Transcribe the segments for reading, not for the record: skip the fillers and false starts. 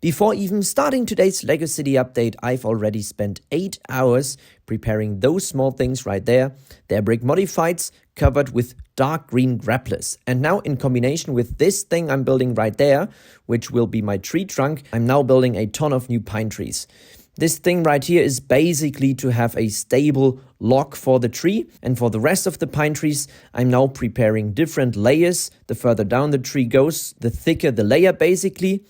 Before even starting today's LEGO City update, I've already spent 8 hours preparing those small things right there. They're brick modifieds covered with dark green grapplers. And now in combination with this thing I'm building right there, which will be my tree trunk, I'm now building a ton of new pine trees. This thing right here is basically to have a stable log for the tree, and for the rest of the pine trees I'm now preparing different layers. The further down the tree goes, the thicker the layer basically.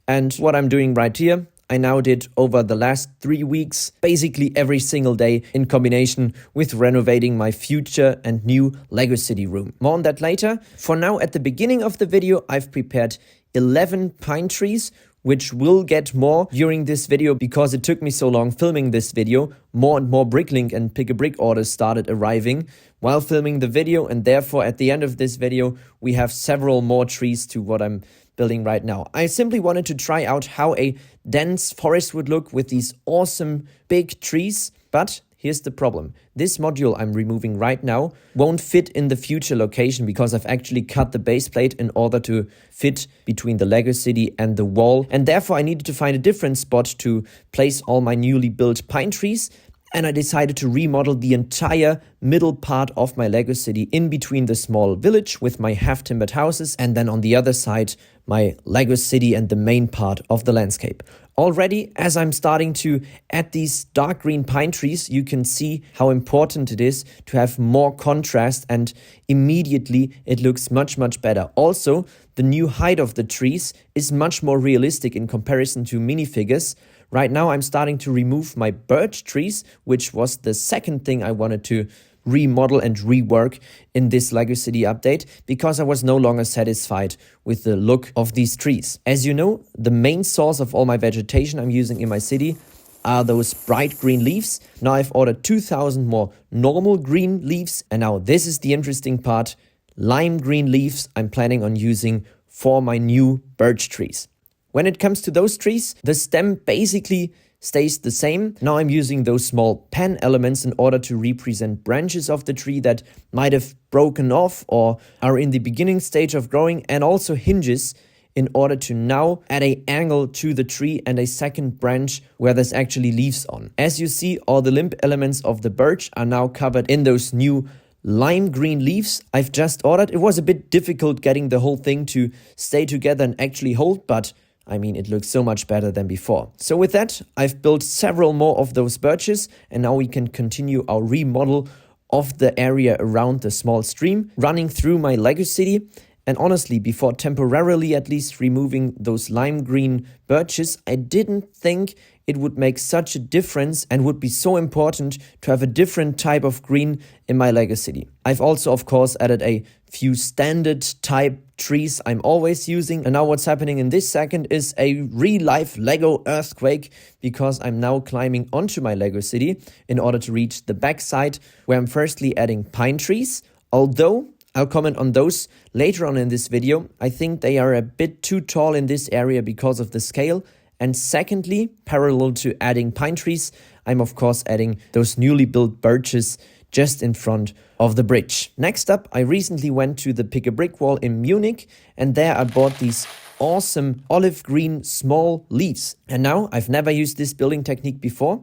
And what I'm doing right here, I now did over the last 3 weeks, basically every single day in combination with renovating my future and new LEGO City room. More on that later. For now, at the beginning of the video, I've prepared 11 pine trees, which will get more during this video because it took me so long filming this video. More and more Bricklink and Pick-a-Brick orders started arriving while filming the video, and therefore at the end of this video we have several more trees to what I'm building right now. I simply wanted to try out how a dense forest would look with these awesome big trees, but here's the problem. This module I'm removing right now won't fit in the future location because I've actually cut the base plate in order to fit between the LEGO City and the wall, and therefore I needed to find a different spot to place all my newly built pine trees. And I decided to remodel the entire middle part of my LEGO City in between the small village with my half-timbered houses, and then on the other side my LEGO City and the main part of the landscape. Already, as I'm starting to add these dark green pine trees, you can see how important it is to have more contrast, and immediately it looks much better. Also, the new height of the trees is much more realistic in comparison to minifigures. Right now I'm starting to remove my birch trees, which was the second thing I wanted to remodel and rework in this LEGO City update because I was no longer satisfied with the look of these trees. As you know, the main source of all my vegetation I'm using in my city are those bright green leaves. Now I've ordered 2,000 more normal green leaves, and now this is the interesting part. Lime green leaves I'm planning on using for my new birch trees. When it comes to those trees, the stem basically stays the same. Now I'm using those small pen elements in order to represent branches of the tree that might have broken off or are in the beginning stage of growing, and also hinges in order to now add an angle to the tree and a second branch where there's actually leaves on. As you see, all the limb elements of the birch are now covered in those new lime green leaves I've just ordered. It was a bit difficult getting the whole thing to stay together and actually hold, but I mean, it looks so much better than before. So with that, I've built several more of those birches, and now we can continue our remodel of the area around the small stream running through my LEGO City. And honestly, before temporarily at least removing those lime green birches, I didn't think it would make such a difference and would be so important to have a different type of green in my LEGO City. I've also, of course, added a few standard type trees I'm always using. And now what's happening in this second is a real-life LEGO earthquake, because I'm now climbing onto my LEGO City in order to reach the backside, where I'm firstly adding pine trees, although I'll comment on those later on in this video. I think they are a bit too tall in this area because of the scale. And secondly, parallel to adding pine trees, I'm of course adding those newly built birches just in front of the bridge. Next up, I recently went to the Pick-a-Brick wall in Munich, and there I bought these awesome olive green small leaves. And now, I've never used this building technique before.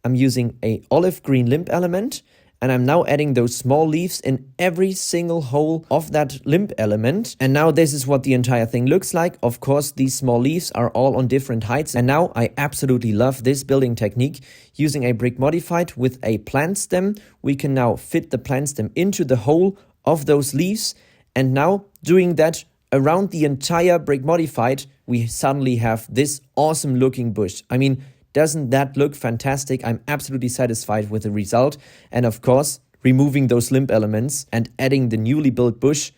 I'm using a olive green limb element, and I'm now adding those small leaves in every single hole of that limb element. And now this is what the entire thing looks like. Of course, these small leaves are all on different heights. And now I absolutely love this building technique. Using a brick modified with a plant stem, we can now fit the plant stem into the hole of those leaves. And now doing that around the entire brick modified, we suddenly have this awesome looking bush. I mean, doesn't that look fantastic? I'm absolutely satisfied with the result. And of course, removing those limb elements and adding the newly built bush,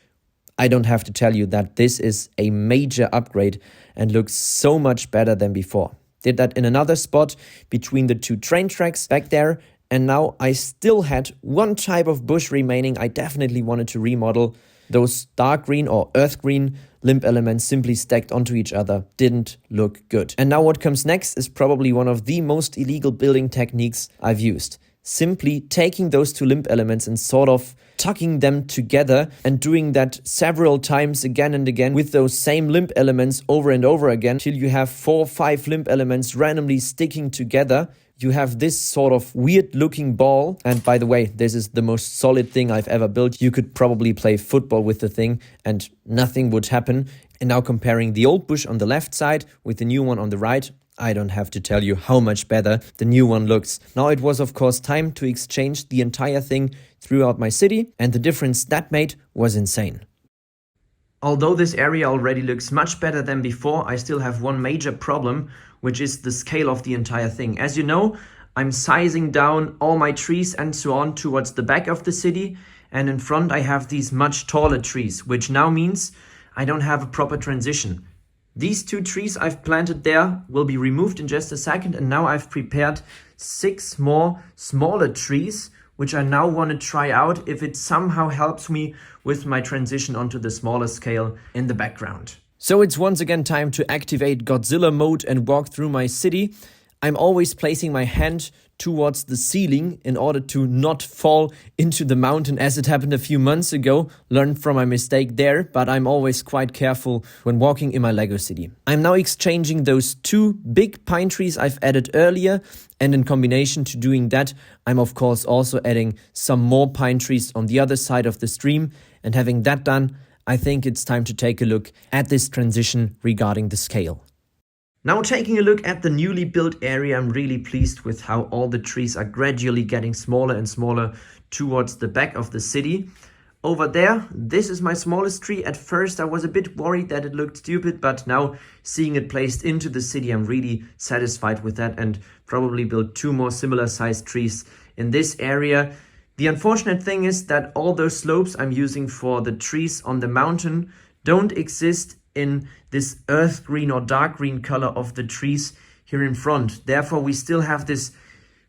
I don't have to tell you that this is a major upgrade and looks so much better than before. Did that in another spot between the two train tracks back there. And now I still had one type of bush remaining. I definitely wanted to remodel. Those dark green or earth green limb elements simply stacked onto each other didn't look good. And now what comes next is probably one of the most illegal building techniques I've used. Simply taking those two limb elements and sort of tucking them together and doing that several times again and again with those same limb elements over and over again till you have 4 or 5 limb elements randomly sticking together. You have this sort of weird looking ball. And by the way, this is the most solid thing I've ever built. You could probably play football with the thing and nothing would happen. And now comparing the old bush on the left side with the new one on the right, I don't have to tell you how much better the new one looks. Now it was of course time to exchange the entire thing throughout my city, and the difference that made was insane. Although this area already looks much better than before, I still have one major problem, which is the scale of the entire thing. As you know, I'm sizing down all my trees and so on towards the back of the city, and in front I have these much taller trees, which now means I don't have a proper transition. These 2 trees I've planted there will be removed in just a second, and now I've prepared 6 more smaller trees, which I now want to try out if it somehow helps me with my transition onto the smaller scale in the background. So it's once again time to activate Godzilla mode and walk through my city. I'm always placing my hand towards the ceiling in order to not fall into the mountain as it happened a few months ago. Learned from my mistake there, but I'm always quite careful when walking in my Lego city. I'm now exchanging those 2 big pine trees I've added earlier, and in combination to doing that, I'm of course also adding some more pine trees on the other side of the stream, and having that done, I think it's time to take a look at this transition regarding the scale. Now taking a look at the newly built area, I'm really pleased with how all the trees are gradually getting smaller and smaller towards the back of the city. Over there, this is my smallest tree. At first I was a bit worried that it looked stupid, but now seeing it placed into the city, I'm really satisfied with that and probably build 2 more similar sized trees in this area. The unfortunate thing is that all those slopes I'm using for the trees on the mountain don't exist in this earth green or dark green color of the trees here in front. Therefore, we still have this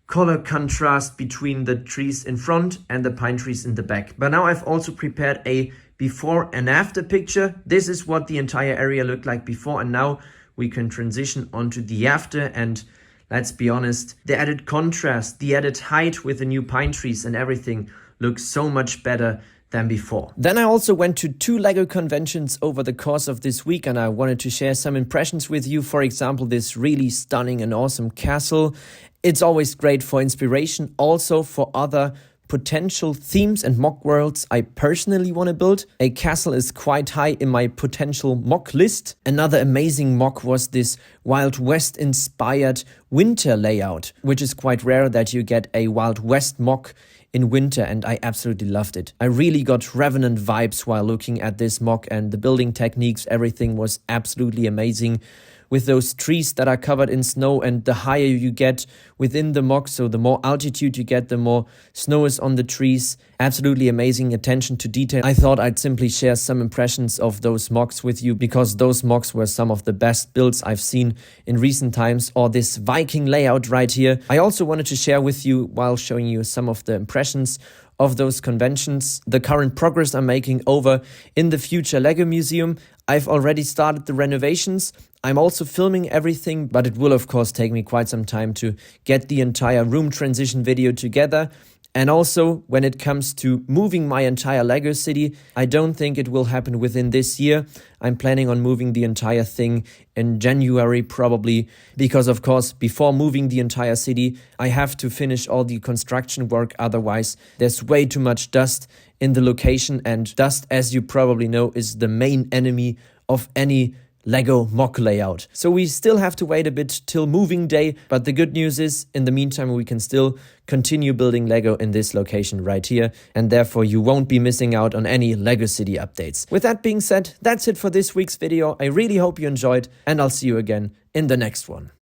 color contrast between the trees in front and the pine trees in the back. But now I've also prepared a before and after picture. This is what the entire area looked like before, and now we can transition onto the after. And let's be honest, the added contrast, the added height with the new pine trees and everything looks so much better than before. Then I also went to 2 Lego conventions over the course of this week, and I wanted to share some impressions with you. For example, this really stunning and awesome castle. It's always great for inspiration, also for other potential themes and mock worlds I personally want to build. A castle is quite high in my potential mock list. Another amazing mock was this Wild West inspired winter layout, which is quite rare that you get a Wild West mock in winter, and I absolutely loved it. I really got Revenant vibes while looking at this mock, and the building techniques, everything was absolutely amazing. With those trees that are covered in snow, and the higher you get within the mock, so the more altitude you get, the more snow is on the trees. Absolutely amazing attention to detail. I thought I'd simply share some impressions of those mocks with you, because those mocks were some of the best builds I've seen in recent times, or this Viking layout right here. I also wanted to share with you, while showing you some of the impressions of those conventions, the current progress I'm making over in the future Lego Museum. I've already started the renovations. I'm also filming everything, but it will of course take me quite some time to get the entire room transition video together. And also, when it comes to moving my entire Lego city, I don't think it will happen within this year. I'm planning on moving the entire thing in January probably, because of course, before moving the entire city, I have to finish all the construction work. Otherwise, there's way too much dust in the location, and dust, as you probably know, is the main enemy of any Lego mock layout. So we still have to wait a bit till moving day, but the good news is, in the meantime, we can still continue building Lego in this location right here, and therefore you won't be missing out on any Lego City updates. With that being said, that's it for this week's video. I really hope you enjoyed, and I'll see you again in the next one.